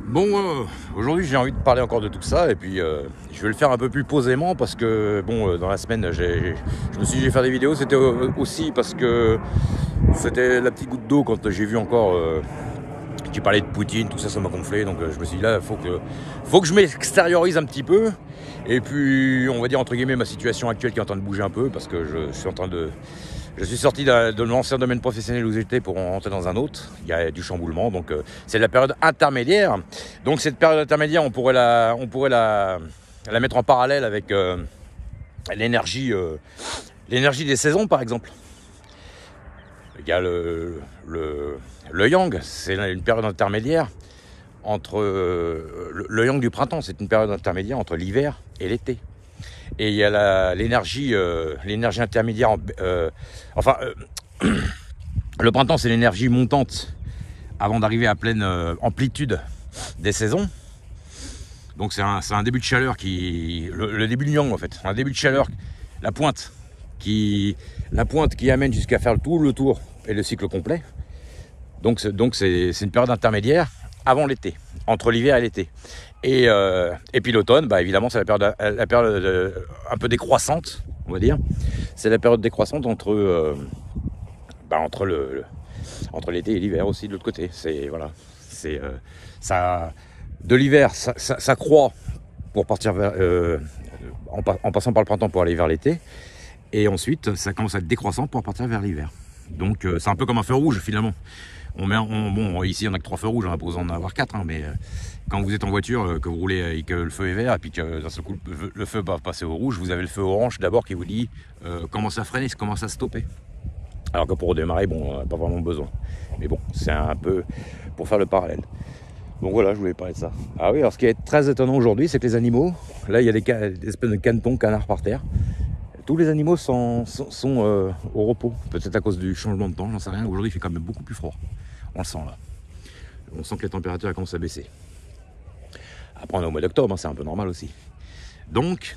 Bon, aujourd'hui j'ai envie de parler encore de tout ça et puis je vais le faire un peu plus posément parce que bon, dans la semaine je me suis dit je vais faire des vidéos, c'était aussi parce que c'était la petite goutte d'eau quand j'ai vu encore tu parlais de Poutine, tout ça, ça m'a gonflé, donc je me suis dit là faut que je m'extériorise un petit peu et puis on va dire entre guillemets ma situation actuelle qui est en train de bouger un peu parce que je suis sorti de l'ancien domaine professionnel où j'étais pour rentrer dans un autre. Il y a du chamboulement, donc c'est la période intermédiaire. Donc cette période intermédiaire, on pourrait la mettre en parallèle avec l'énergie des saisons, par exemple. Il y a le yang, c'est une période intermédiaire entre le yang du printemps, c'est une période intermédiaire entre l'hiver et l'été. Et il y a l'énergie intermédiaire. Le printemps, c'est l'énergie montante avant d'arriver à pleine amplitude des saisons. Donc c'est un début de chaleur le début du yang en fait, un début de chaleur, la pointe qui amène jusqu'à faire tout le tour et le cycle complet. Donc c'est une période intermédiaire avant l'été, entre l'hiver et l'été. Et puis l'automne, bah évidemment, c'est la période un peu décroissante, on va dire. C'est la période décroissante entre l'été et l'hiver aussi de l'autre côté. C'est voilà, c'est ça. De l'hiver, ça croît pour partir en passant par le printemps pour aller vers l'été. Et ensuite, ça commence à être décroissant pour partir vers l'hiver. Donc c'est un peu comme un feu rouge finalement. Bon, ici on n'a que 3 feux rouges, on n'a pas besoin d'en avoir 4, hein, mais quand vous êtes en voiture, que vous roulez et que le feu est vert, et puis que d'un seul coup le feu va passer au rouge, vous avez le feu orange d'abord qui vous dit commence à freiner, commence à stopper. Alors que pour redémarrer, bon, pas vraiment besoin. Mais bon, c'est un peu pour faire le parallèle. Donc voilà, je voulais parler de ça. Ah oui, alors ce qui est très étonnant aujourd'hui, c'est que les animaux, là il y a des espèces de canetons, canards par terre. Tous les animaux sont au repos, peut-être à cause du changement de temps, j'en sais rien. Aujourd'hui il fait quand même beaucoup plus froid, on le sent là. On sent que les températures commencent à baisser. Après on est au mois d'octobre, hein, c'est un peu normal aussi. Donc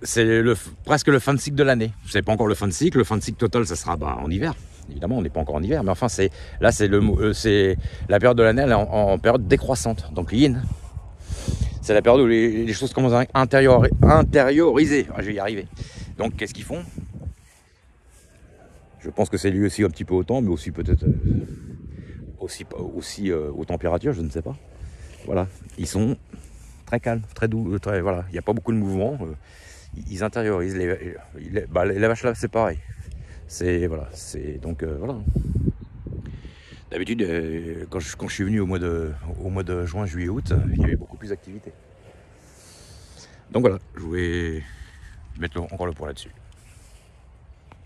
c'est presque le fin de cycle de l'année. Je ne sais pas encore le fin de cycle total ça sera en hiver. Évidemment on n'est pas encore en hiver, mais enfin c'est la période de l'année en période décroissante, donc yin. C'est la période où les choses commencent à intérioriser. Je vais y arriver. Donc qu'est-ce qu'ils font? Je pense que c'est lié aussi un petit peu au temps, mais aussi peut-être aussi aux températures, je ne sais pas. Voilà, ils sont très calmes, très doux, voilà. Il n'y a pas beaucoup de mouvement. Ils intériorisent. Les vaches là, c'est pareil. Voilà. D'habitude, quand je suis venu au mois de juin, juillet, août, il y avait beaucoup plus d'activité. Donc voilà, je voulais mettre encore le point là-dessus.